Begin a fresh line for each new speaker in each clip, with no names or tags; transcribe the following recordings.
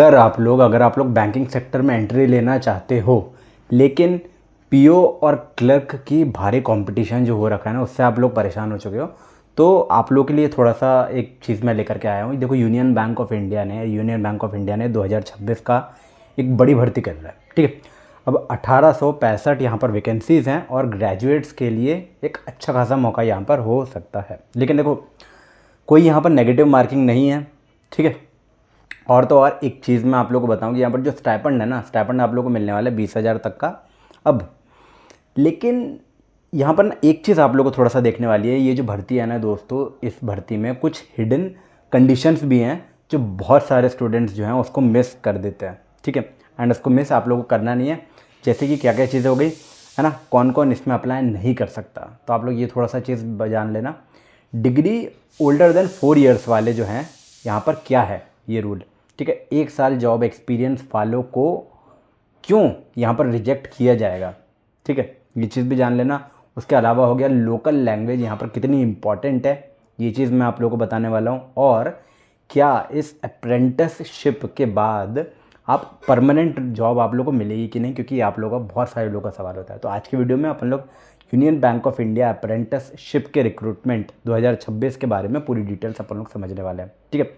अगर आप लोग बैंकिंग सेक्टर में एंट्री लेना चाहते हो, लेकिन पीओ और क्लर्क की भारी कंपटीशन जो हो रखा है ना, उससे आप लोग परेशान हो चुके हो, तो आप लोग के लिए थोड़ा सा एक चीज़ मैं लेकर के आया हूँ। देखो, यूनियन बैंक ऑफ इंडिया ने 2026 का एक बड़ी भर्ती कर रहा है, ठीक है। अब 1865 यहाँ पर वैकेंसीज़ हैं और ग्रेजुएट्स के लिए एक अच्छा खासा मौका यहाँ पर हो सकता है। लेकिन देखो, कोई यहाँ पर नेगेटिव मार्किंग नहीं है, ठीक है। और तो और एक चीज़ मैं आप लोगों को बताऊं कि यहाँ पर जो स्टाइपेंड है ना, स्टाइपेंड आप लोगों को मिलने वाला है 20,000 तक का। अब लेकिन यहाँ पर ना एक चीज़ आप लोगों को थोड़ा सा देखने वाली है, ये जो भर्ती है ना दोस्तों, इस भर्ती में कुछ हिडन कंडीशंस भी हैं जो बहुत सारे स्टूडेंट्स जो हैं उसको मिस कर देते हैं, ठीक है। एंड उसको मिस आप लोगों को करना नहीं है। जैसे कि क्या क्या चीज़ें हो गई है ना, कौन कौन इसमें अप्लाई नहीं कर सकता, तो आप लोग ये थोड़ा सा चीज़ जान लेना। डिग्री ओल्डर देन 4 ईयर्स वाले जो हैं, यहाँ पर क्या है ये रूल, ठीक है। 1 साल जॉब एक्सपीरियंस वालों को क्यों यहाँ पर रिजेक्ट किया जाएगा, ठीक है, ये चीज़ भी जान लेना। उसके अलावा हो गया लोकल लैंग्वेज यहाँ पर कितनी इंपॉर्टेंट है, ये चीज़ मैं आप लोगों को बताने वाला हूँ। और क्या इस अप्रेंटिसशिप के बाद आप परमानेंट जॉब आप लोगों को मिलेगी कि नहीं, क्योंकि आप लोगों का बहुत सारे लोगों का सवाल होता है। तो आज की वीडियो में अपन लोग union bank of India apprenticeship के रिक्रूटमेंट 2026 के बारे में पूरी डिटेल्स अपन लोग समझने वाले हैं, ठीक है।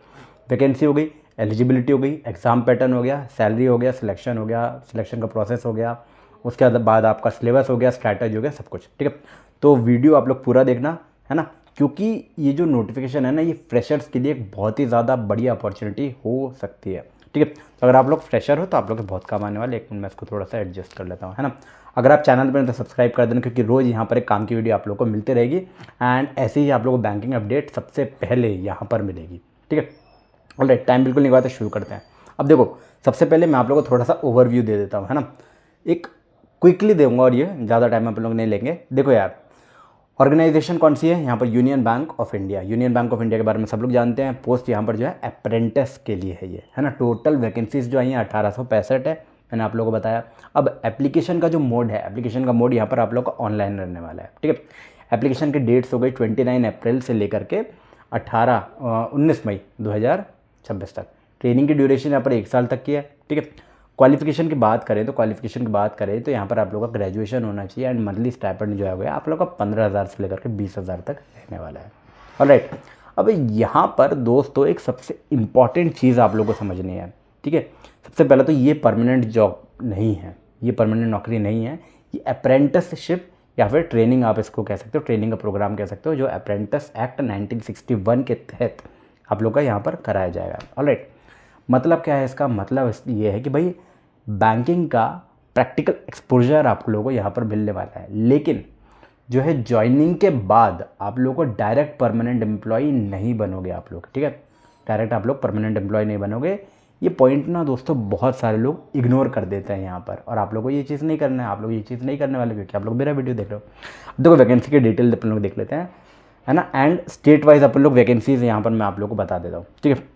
वैकेंसी हो गई, एलिजिबिलिटी हो गई, एग्ज़ाम पैटर्न हो गया, सैलरी हो गया, सिलेक्शन हो गया, सिलेक्शन का प्रोसेस हो गया, उसके बाद आपका सिलेबस हो गया, स्ट्रैटेजी हो गया, सब कुछ, ठीक है। तो वीडियो आप लोग पूरा देखना, है ना, क्योंकि ये जो नोटिफिकेशन है ना, ये फ्रेशर्स के लिए एक बहुत ही ज़्यादा बड़ी अपॉर्चुनिटी हो सकती है, ठीक है। तो अगर आप लोग फ्रेशर हो तो आप लोग के बहुत काम आने वाले। एक मिनट मैं इसको थोड़ा सा एडजस्ट कर लेता हूँ, है ना। अगर आप चैनल पर तो सब्सक्राइब कर देना, क्योंकि रोज़ यहाँ पर एक काम की वीडियो आप लोग को मिलती रहेगी एंड ऐसे ही आप लोगों को बैंकिंग अपडेट सबसे पहले यहाँ पर मिलेगी, ठीक है। ऑलराइट, टाइम बिल्कुल नहीं हुआ तो शुरू करते हैं। अब देखो, सबसे पहले मैं आप लोगों को थोड़ा सा ओवरव्यू दे देता हूँ, है ना, एक क्विकली दूंगा और ये ज़्यादा टाइम आप लोग नहीं लेंगे। देखो यार, ऑर्गेनाइजेशन कौन सी है यहाँ पर, union bank of India. Union bank of India के बारे में सब लोग जानते हैं। पोस्ट यहाँ पर जो है अप्रेंटिस के लिए है ये, है ना। टोटल वैकेंसीज जो आई हैं 1865 है, मैंने आप लोगों को बताया। अब एप्लीकेशन का जो मोड है, एप्लीकेशन का मोड यहाँ पर आप लोग का ऑनलाइन रहने वाला है, ठीक है। एप्लीकेशन की डेट्स हो गई 29 अप्रैल से लेकर के 19 मई 2026 तक। ट्रेनिंग की ड्यूरेशन यहाँ पर 1 साल तक की है, ठीक है। क्वालिफिकेशन की बात करें तो यहाँ पर आप लोगों का ग्रेजुएशन होना चाहिए एंड मंथली स्टाइपेंड जो है आप लोग का 15,000 से लेकर के 20,000 तक रहने वाला है। ऑलराइट, अब यहाँ पर दोस्तों एक सबसे इम्पॉर्टेंट चीज़ आप लोगों को समझनी है, ठीक है। सबसे पहले तो ये परमानेंट जॉब नहीं है, ये परमानेंट नौकरी नहीं है, ये अप्रेंटिसशिप या फिर ट्रेनिंग आप इसको कह सकते हो, ट्रेनिंग का प्रोग्राम कह सकते हो, जो अप्रेंटिस एक्ट 1961 के तहत आप लोग का यहाँ पर कराया जाएगा। ऑलराइट, मतलब क्या है इसका, मतलब ये है कि भाई बैंकिंग का प्रैक्टिकल एक्सपोजर आप लोगों को यहाँ पर मिलने वाला है। लेकिन जो है ज्वाइनिंग के बाद आप लोगों को डायरेक्ट परमानेंट एम्प्लॉय नहीं बनोगे आप लोग, ठीक है। डायरेक्ट आप लोग परमानेंट एम्प्लॉय नहीं बनोगे। ये पॉइंट ना दोस्तों बहुत सारे लोग इग्नोर कर देते हैं यहाँ पर, और आप लोगों को ये चीज़ नहीं करना है। आप लोग ये चीज़ नहीं करने वाले, क्योंकि आप लोग मेरा वीडियो देख रहे हो। देखो, वैकेंसी के डिटेल अपन लोग देख लेते हैं, है ना। एंड स्टेट वाइज अपन लोग वैकेंसीज यहाँ पर मैं आप लोग को बता देता हूँ, ठीक है।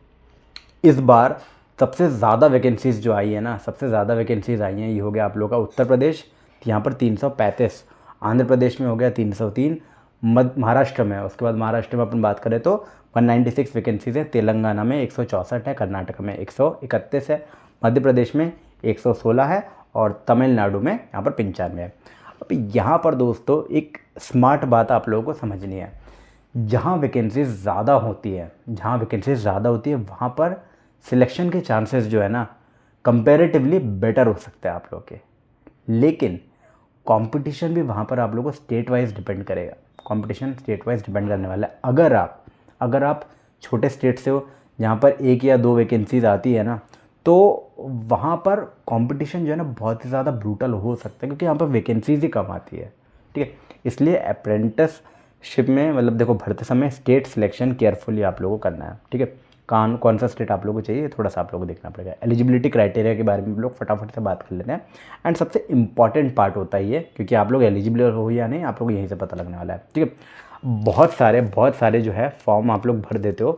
इस बार सबसे ज़्यादा वैकेंसीज़ जो आई है ना, सबसे ज़्यादा वैकेंसीज़ आई हैं, ये हो गया आप लोग का उत्तर प्रदेश, यहाँ पर 335, आंध्र प्रदेश में हो गया 303, महाराष्ट्र में, उसके बाद महाराष्ट्र में अपन बात करें तो 196 वैकेंसीज़ है, तेलंगाना में 164 है, कर्नाटक में 131 है, मध्य प्रदेश में 116 है और तमिलनाडु में यहाँ पर 95 है। अब यहाँ पर दोस्तों एक स्मार्ट बात आप लोगों को समझनी है, जहाँ वैकेंसीज ज़्यादा होती है वहाँ पर सिलेक्शन के चांसेस जो है ना कंपैरेटिवली बेटर हो सकते हैं आप लोग के। लेकिन कंपटीशन भी वहाँ पर आप लोगों को स्टेट वाइज डिपेंड करेगा, कंपटीशन स्टेट वाइज डिपेंड करने वाला है। अगर आप छोटे स्टेट से हो जहाँ पर 1 या 2 वैकेंसीज आती है ना, तो वहाँ पर कंपटीशन जो है ना बहुत ही ज़्यादा ब्रूटल हो सकता है, क्योंकि यहाँ पर वैकेंसीज ही कम आती है, ठीक है। इसलिए अप्रेंटिसशिप में मतलब देखो, भरते समय स्टेट सिलेक्शन केयरफुली आप लोगों को करना है, ठीक है। कौन सा स्टेट आप लोगों को चाहिए, थोड़ा सा आप लोगों को देखना पड़ेगा। एलिजिबिलिटी क्राइटेरिया के बारे में हम लोग फटाफट से बात कर लेते हैं। एंड सबसे इंपॉर्टेंट पार्ट होता है ये, क्योंकि आप लोग एलिजिबल हो या नहीं आप लोग यहीं से पता लगने वाला है, ठीक है। बहुत सारे जो है फॉर्म आप लोग भर देते हो,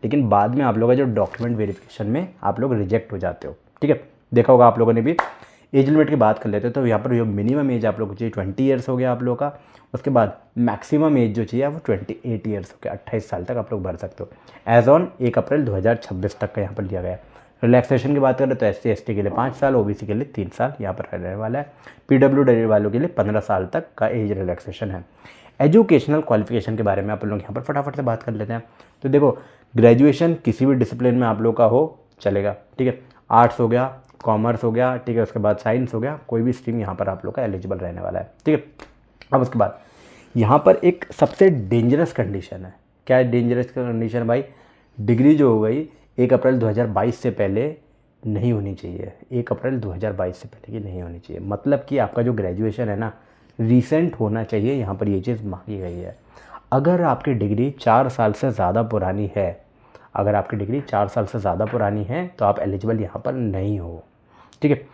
लेकिन बाद में आप लोग का जो डॉक्यूमेंट वेरिफिकेशन में आप लोग रिजेक्ट हो जाते हो, ठीक है। देखा होगा आप लोगों ने भी। एज लिमिट की बात कर लेते हो तो यहाँ पर जो मिनिमम एज आप लोग को चाहिए 20 ईयर्स हो गया आप लोगों का। उसके बाद मैक्सिमम एज जो चाहिए वो 28 ईयर्स हो गया, 28 साल तक आप लोग भर सकते हो। एज ऑन 1 अप्रैल 2026 तक का यहाँ पर लिया गया है। रिलैक्सेशन की बात करें तो SC/ST के लिए 5 साल, OBC के लिए 3 साल यहाँ पर रहने वाला है। PWD वालों के लिए 15 साल तक का एज रिलैक्सेशन है। एजुकेशनल क्वालिफिकेशन के बारे में आप लोग यहाँ पर फटाफट से बात कर लेते हैं। तो देखो, ग्रेजुएशन किसी भी डिसिप्लिन में आप लोग का हो चलेगा, ठीक है। आर्ट्स हो गया, कॉमर्स हो गया, ठीक है, उसके बाद साइंस हो गया, कोई भी स्ट्रीम यहाँ पर आप लोग का एलिजिबल रहने वाला है, ठीक है। अब उसके बाद यहाँ पर एक सबसे डेंजरस कंडीशन है। क्या है डेंजरस कंडीशन भाई? डिग्री जो हो गई 1 अप्रैल 2022 से पहले नहीं होनी चाहिए। 1 अप्रैल 2022 से पहले की नहीं होनी चाहिए। मतलब कि आपका जो ग्रेजुएशन है ना, रीसेंट होना चाहिए। यहाँ पर ये चीज़ मांगी गई है। अगर आपकी डिग्री 4 साल से ज़्यादा पुरानी है, अगर आपकी डिग्री 4 साल से ज़्यादा पुरानी है तो आप एलिजिबल यहाँ पर नहीं हो, ठीक है।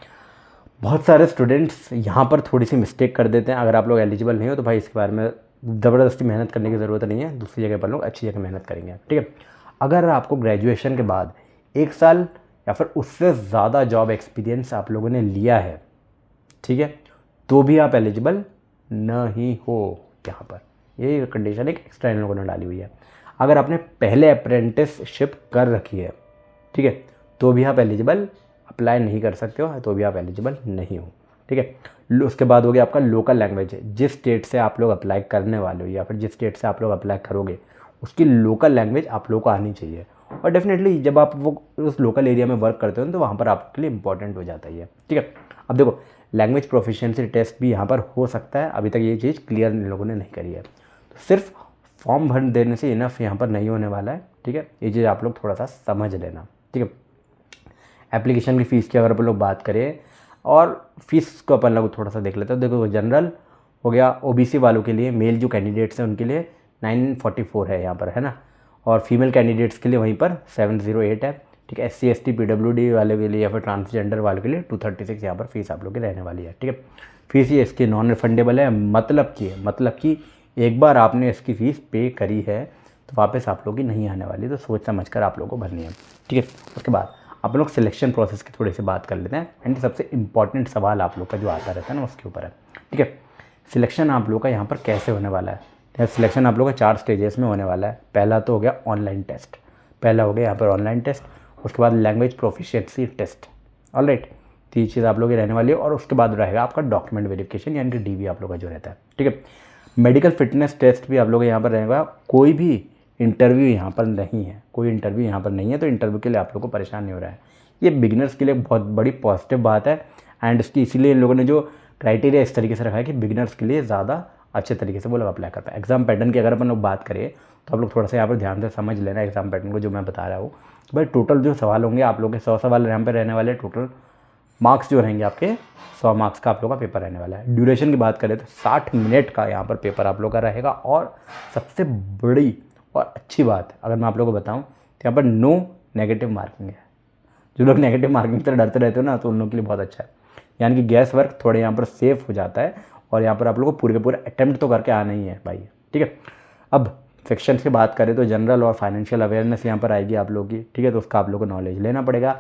बहुत सारे स्टूडेंट्स यहाँ पर थोड़ी सी मिस्टेक कर देते हैं। अगर आप लोग एलिजिबल नहीं हो तो भाई इसके बारे में ज़बरदस्ती मेहनत करने की ज़रूरत नहीं है, दूसरी जगह पर लोग अच्छी जगह मेहनत करेंगे, ठीक है। अगर आपको ग्रेजुएशन के बाद 1 साल या फिर उससे ज़्यादा जॉब एक्सपीरियंस आप लोगों ने लिया है, ठीक है, तो भी आप एलिजिबल नहीं हो यहाँ पर। ये कंडीशन एक एक्स्ट्रा इन लोगों ने डाली हुई है। अगर आपने पहले अप्रेंटिसशिप कर रखी है, ठीक है, तो भी आप एलिजिबल अप्लाई नहीं कर सकते हो, तो भी आप एलिजिबल नहीं हो, ठीक है। उसके बाद हो गया आपका लोकल लैंग्वेज। जिस स्टेट से आप लोग अप्लाई करने वाले हो या फिर जिस स्टेट से आप लोग अप्लाई करोगे उसकी लोकल लैंग्वेज आप लोग को आनी चाहिए। और डेफिनेटली जब आप वो उस लोकल एरिया में वर्क करते हो तो वहाँ पर आपके लिए इंपॉर्टेंट हो जाता है, ठीक है। अब देखो, लैंग्वेज प्रोफिशिएंसी टेस्ट भी यहाँ पर हो सकता है। अभी तक ये चीज़ क्लियर इन लोगों ने नहीं करी है। तो सिर्फ फॉर्म भर देने से इनफ यहाँ पर नहीं होने वाला है, ठीक है। ये चीज़ आप लोग थोड़ा सा समझ लेना, ठीक है। एप्लीकेशन की फ़ीस की अगर अपन लोग बात करें और फीस को अपन लोग थोड़ा सा देख लेते हैं। देखो, जनरल हो गया, OBC वालों के लिए, मेल जो कैंडिडेट्स हैं उनके लिए 944 है यहाँ पर, है ना। और फीमेल कैंडिडेट्स के लिए वहीं पर 708 है, ठीक है। SC/ST PWD वाले के लिए या फिर ट्रांसजेंडर वालों के लिए 236 यहाँ पर फीस आप लोग की रहने वाली है, ठीक है। फीस ये इसकी नॉन रिफंडेबल है। मतलब कि एक बार आपने इसकी फ़ीस पे करी है तो वापस आप लोग की नहीं आने वाली, तो सोच समझ कर आप लोग को भरनी है, ठीक है। उसके बाद आप लोग सिलेक्शन प्रोसेस की थोड़ी सी बात कर लेते हैं। एंड सबसे इंपॉर्टेंट सवाल आप लोग का जो आता रहता है ना उसके ऊपर है, ठीक है। सिलेक्शन आप लोग का यहाँ पर कैसे होने वाला है? सिलेक्शन आप लोग का 4 स्टेजेस में होने वाला है। पहला तो हो गया ऑनलाइन टेस्ट, पहला हो गया यहाँ पर ऑनलाइन टेस्ट। उसके बाद लैंग्वेज प्रोफिशिएंसी टेस्ट, ऑलराइट, तो ये चीज़ आप लोग की रहने वाली है। और उसके बाद रहेगा आपका डॉक्यूमेंट वेरिफिकेशन यानी कि DV आप लोग का जो रहता है, ठीक है। मेडिकल फिटनेस टेस्ट भी आप लोग यहाँ पर रहेगा। कोई भी इंटरव्यू यहाँ पर नहीं है, कोई इंटरव्यू यहाँ पर नहीं है, तो इंटरव्यू के लिए आप लोग को परेशान नहीं हो रहा है। ये बिगिनर्स के लिए बहुत बड़ी पॉजिटिव बात है। एंड इसकी इसीलिए इन लोगों ने जो क्राइटेरिया इस तरीके से रखा है कि बिगिनर्स के लिए ज़्यादा अच्छे तरीके से वो लोग अप्लाई कर पाए। एग्जाम पैटर्न की अगर अपन लोग बात करें तो आप लोग थोड़ा सा यहाँ पर ध्यान से समझ लेना एग्जाम पैटर्न को जो मैं बता रहा हूँ। भाई टोटल जो सवाल होंगे आप लोग के 100 सवाल यहाँ पर रहने वाले। टोटल मार्क्स जो रहेंगे आपके 100 मार्क्स का आप लोग का पेपर रहने वाला है। ड्यूरेशन की बात करें तो 60 मिनट का यहाँ पर पेपर आप लोग का रहेगा। और सबसे बड़ी और अच्छी बात अगर मैं आप लोगों को बताऊँ तो यहाँ पर नो नेगेटिव मार्किंग है। जो लोग नेगेटिव मार्किंग से डरते रहते हो ना, तो उन लोगों के लिए बहुत अच्छा है। यानी कि गैस वर्क थोड़े यहाँ पर सेफ हो जाता है और यहाँ पर आप लोगों को पूरे के पूरे अटेम्प्ट तो करके आना ही है भाई, ठीक है। अब सेक्शंस की बात करें तो जनरल और फाइनेंशियल अवेयरनेस यहाँ पर आएगी आप लोगों की, ठीक है। तो उसका आप लोगों को नॉलेज लेना पड़ेगा।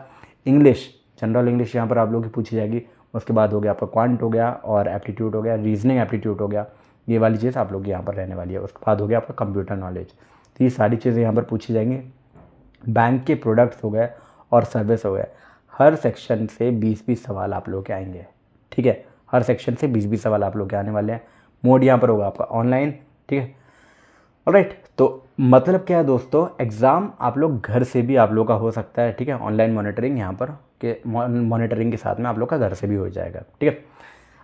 इंग्लिश, जनरल इंग्लिश यहाँ पर आप लोगों की पूछी जाएगी। उसके बाद हो गया आपका क्वांट हो गया और एप्टीट्यूड हो गया, रीजनिंग एप्टीट्यूड हो गया, ये वाली चीज़ आप लोग यहाँ पर रहने वाली है। उसके बाद हो गया आपका कंप्यूटर नॉलेज। तो ये सारी चीज़ें यहाँ पर पूछी जाएंगी। बैंक के प्रोडक्ट्स हो गए और सर्विस हो गए। हर सेक्शन से 20-20 सवाल आप लोग के आएंगे, ठीक है। हर सेक्शन से 20-20 सवाल आप लोग के आने वाले हैं। मोड यहाँ पर होगा आपका ऑनलाइन, ठीक है, ऑलराइट। तो मतलब क्या है दोस्तों, एग्ज़ाम आप लोग घर से भी आप लोग का हो सकता है, ठीक है। ऑनलाइन मॉनिटरिंग यहाँ पर के मॉनिटरिंग के साथ में आप लोग का घर से भी हो जाएगा, ठीक है।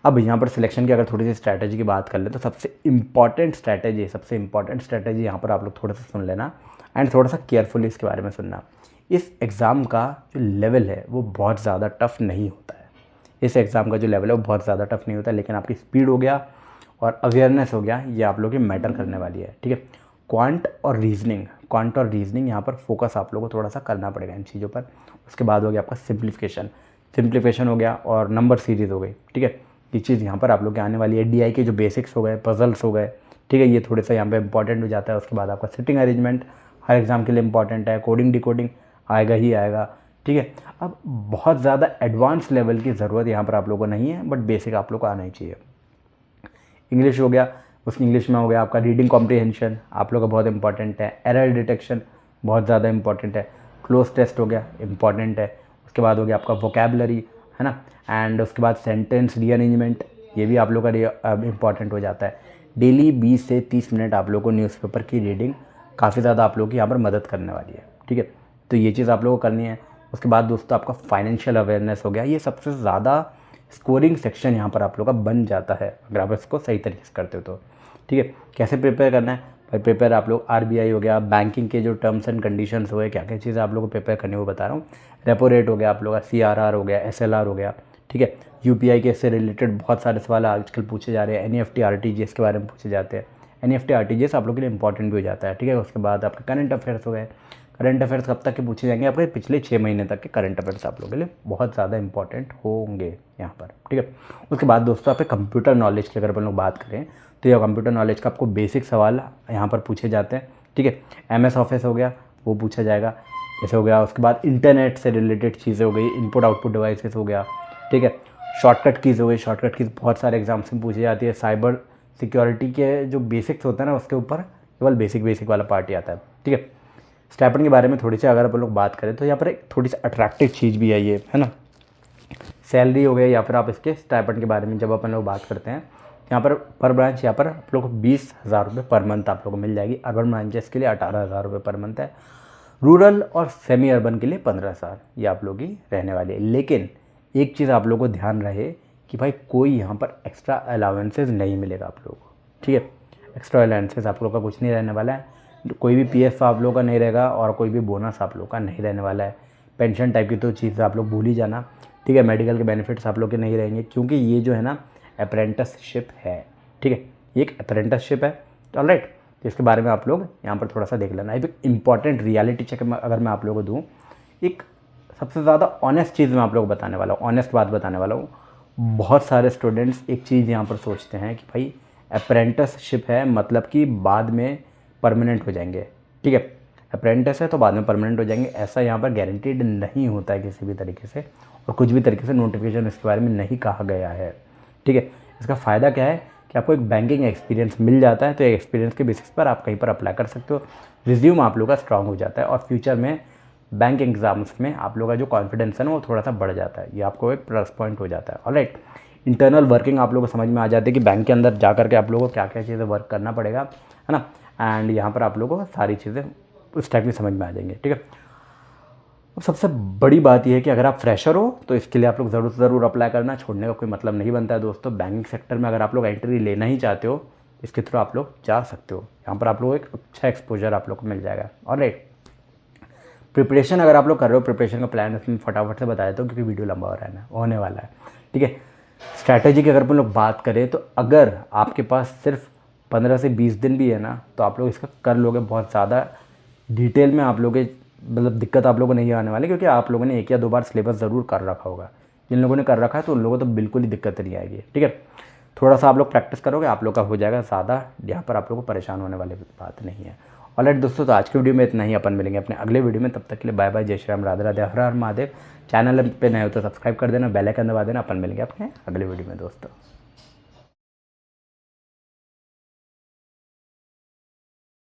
अब यहाँ पर सिलेक्शन की अगर थोड़ी सी स्ट्रैटेजी की बात कर ले तो सबसे इंपॉर्टेंट स्ट्रैटेजी यहाँ पर आप लोग थोड़ा सा सुन लेना एंड थोड़ा सा केयरफुली इसके बारे में सुनना। इस एग्ज़ाम का जो लेवल है वो बहुत ज़्यादा टफ नहीं होता है। इस एग्ज़ाम का जो लेवल है वो बहुत ज़्यादा टफ नहीं होता है, लेकिन आपकी स्पीड हो गया और अवेयरनेस हो गया, ये आप लोग की मैटर करने वाली है, ठीक है। क्वांट और रीजनिंग यहाँ पर फोकस आप लोगों को थोड़ा सा करना पड़ेगा इन चीज़ों पर। उसके बाद हो गया आपका सिंप्लीफिकेशन हो गया और नंबर सीरीज़ हो गई, ठीक है। ये चीज़ यहाँ पर आप लोग के आने वाली है। DI के जो बेसिक्स हो गए, पजल्स हो गए, ठीक है, ये थोड़े सा यहाँ पे इंपॉर्टेंट हो जाता है। उसके बाद आपका सिटिंग अरेंजमेंट हर एग्ज़ाम के लिए इंपॉर्टेंट है। कोडिंग डिकोडिंग आएगा ही आएगा, ठीक है। अब बहुत ज़्यादा एडवांस लेवल की ज़रूरत यहाँ पर आप लोगों को नहीं है, बट बेसिक आप लोग को आना ही चाहिए। इंग्लिश हो गया, उस इंग्लिश में हो गया आपका रीडिंग कॉम्प्रीहेंशन आप लोग का बहुत इंपॉर्टेंट है। एरर डिटेक्शन बहुत ज़्यादा इंपॉर्टेंट है। क्लोज टेस्ट हो गया, इंपॉर्टेंट है। उसके बाद हो गया आपका वोकेबलरी, है ना, एंड उसके बाद सेंटेंस रीअरेंजमेंट, ये भी आप लोग का इंपॉर्टेंट हो जाता है। डेली 20 से 30 मिनट आप लोग को न्यूज़पेपर की रीडिंग काफ़ी ज़्यादा आप लोग की यहाँ पर मदद करने वाली है, ठीक है। तो ये चीज़ आप लोगों को करनी है। उसके बाद दोस्तों आपका फाइनेंशियल अवेयरनेस हो गया, ये सबसे ज़्यादा स्कोरिंग सेक्शन यहाँ पर आप लोग का बन जाता है अगर आप इसको सही तरीके से करते हो तो, ठीक है। कैसे प्रिपेयर करना है भाई? प्रिपेयर आप लोग आरबीआई हो गया, बैंकिंग के जो टर्म्स एंड कंडीशंस हो गए, क्या क्या चीज़ें आप लोग को प्रिपेयर करनी है वो बता रहा हूँ। रेपो रेट हो गया आप लोग का, सीआरआर हो गया, एसएलआर हो गया, ठीक है। यूपीआई के से रिलेटेड बहुत सारे सवाल आजकल पूछे जा रहे हैं। एनईएफटी आरटीजीएस के बारे में पूछे जाते हैं। एनईएफटी आरटीजीएस आप लोग के लिए इंपॉर्टेंट भी हो जाता है, ठीक है। उसके बाद आपके करंट अफेयर्स हो गए। करंट अफेयर्स कब तक के पूछे जाएंगे? आपके पिछले 6 महीने तक के करंट अफेयर्स आप लोगों के लिए बहुत ज़्यादा इंपॉर्टेंट होंगे यहाँ पर, ठीक है। उसके बाद दोस्तों आपके कंप्यूटर नॉलेज की अगर अपन लोग बात करें तो यह कंप्यूटर नॉलेज का आपको बेसिक सवाल यहाँ पर पूछे जाते हैं, ठीक है। एमएस ऑफिस हो गया वो पूछा जाएगा, जैसे हो गया। उसके बाद इंटरनेट से रिलेटेड चीज़ें हो गई, इनपुट आउटपुट डिवाइसेस हो गया, ठीक है। शॉर्टकट कीज़ हो गई, शॉर्टकट कीज़ बहुत सारे एग्जाम्स में पूछी जाती है। साइबर सिक्योरिटी के जो बेसिक्स होता है ना उसके ऊपर केवल बेसिक वाला पार्ट ही आता है, ठीक है। स्टाइपेंड के बारे में थोड़ी सी अगर अपन लोग बात करें तो यहाँ पर एक थोड़ी सी अट्रैक्टिव चीज़ भी है ये, है ना। सैलरी हो गया या फिर आप इसके स्टाइपेंड के बारे में जब अपन लोग बात करते हैं, यहाँ पर ब्रांच यहाँ पर आप लोग को 20,000 रुपये पर मंथ आप लोग को मिल जाएगी। अर्बन ब्रांचेस के लिए 18,000 रुपये पर मंथ है। रूरल और सेमी अर्बन के लिए 15,000 ये आप लोग की रहने वाली है। लेकिन एक चीज़ आप लोग को ध्यान रहे कि भाई कोई यहाँ पर एक्स्ट्रा अलाउंसेज नहीं मिलेगा आप लोग को, ठीक है। एक्स्ट्रा अलाउंसेज आप लोग का कुछ नहीं रहने वाला है। कोई भी पीएफ आप लोग का नहीं रहेगा और कोई भी बोनस आप लोग का नहीं रहने वाला है। पेंशन टाइप की तो चीज़ आप लोग भूल ही जाना, ठीक है। मेडिकल के बेनिफिट्स आप लोग के नहीं रहेंगे क्योंकि ये जो है ना अप्रेंटिसशिप है, ठीक है। ये एक अप्रेंटिसशिप है, ऑलराइट। तो इसके बारे में आप लोग यहाँ पर थोड़ा सा देख लेना। एक इंपॉर्टेंट रियलिटी चेक अगर मैं आप लोगों को दूँ, एक सबसे ज़्यादा ऑनेस्ट चीज़ मैं आप लोगों को बताने वाला हूँ, ऑनेस्ट बात बताने वाला हूँ। बहुत सारे स्टूडेंट्स एक चीज़ यहाँ पर सोचते हैं कि भाई अप्रेंटिसशिप है मतलब कि बाद में परमानेंट हो जाएंगे, ठीक है। अप्रेंटिस है तो बाद में परमानेंट हो जाएंगे, ऐसा यहाँ पर गारंटीड नहीं होता है किसी भी तरीके से, और कुछ भी तरीके से नोटिफिकेशन इसके बारे में नहीं कहा गया है, ठीक है। इसका फ़ायदा क्या है कि आपको एक बैंकिंग एक्सपीरियंस मिल जाता है, तो एक एक्सपीरियंस के बेसिस पर आप कहीं पर अप्लाई कर सकते हो। रिज्यूम आप लोग का स्ट्रांग हो जाता है और फ्यूचर में बैंक एग्जाम्स में आप लोग का जो कॉन्फिडेंस है ना वो थोड़ा सा बढ़ जाता है। ये आपको एक प्लस पॉइंट हो जाता है, ऑलराइट। इंटरनल वर्किंग आप लोगों को समझ में आ जाती है कि बैंक के अंदर जा करके आप लोगों को क्या क्या चीज़ें वर्क करना पड़ेगा, है ना। एंड यहाँ पर आप लोगों को सारी चीज़ें उस टाइप की समझ में आ जाएंगे, ठीक है। अब सबसे बड़ी बात यह है कि अगर आप फ्रेशर हो तो इसके लिए आप लोग ज़रूर अप्लाई करना, छोड़ने का कोई मतलब नहीं बनता है दोस्तों। बैंकिंग सेक्टर में अगर आप लोग एंट्री लेना ही चाहते हो इसके थ्रू आप लोग जा सकते हो। यहाँ पर आप लोग एक अच्छा एक्सपोजर आप लोग को मिल जाएगा, ऑलराइट। प्रिपरेशन अगर आप लोग कर रहे हो, प्रिपरेशन का प्लान उसमें फटाफट से बता देता हूँ क्योंकि वीडियो लंबा हो रहा है ना, होने वाला है, ठीक है। स्ट्रैटेजी की अगर अपन लोग बात करें तो अगर आपके पास सिर्फ 15 से 20 दिन भी है ना तो आप लोग इसका कर लोगे। बहुत ज़्यादा डिटेल में आप लोग मतलब दिक्कत आप लोगों को नहीं आने वाली क्योंकि आप लोगों ने 1 या 2 बार सिलेबस ज़रूर कर रखा होगा। जिन लोगों ने कर रखा है तो उन लोगों को तो बिल्कुल ही दिक्कत नहीं आएगी, ठीक है। थोड़ा सा आप लोग प्रैक्टिस करोगे आप लोग का हो जाएगा, ज़्यादा यहाँ पर आप लोग को परेशान होने वाली बात नहीं है। ऑलराइट दोस्तों, तो आज की वीडियो में इतना ही। अपन मिलेंगे अपने अगले वीडियो में, तब तक के लिए बाय बाय, जय श्री राम, राधे राधे, हर हर महादेव। चैनल पे नए हो तो सब्सक्राइब कर देना, बेल आइकन दबा देना। अपन मिलेंगे अपने अगले वीडियो में दोस्तों।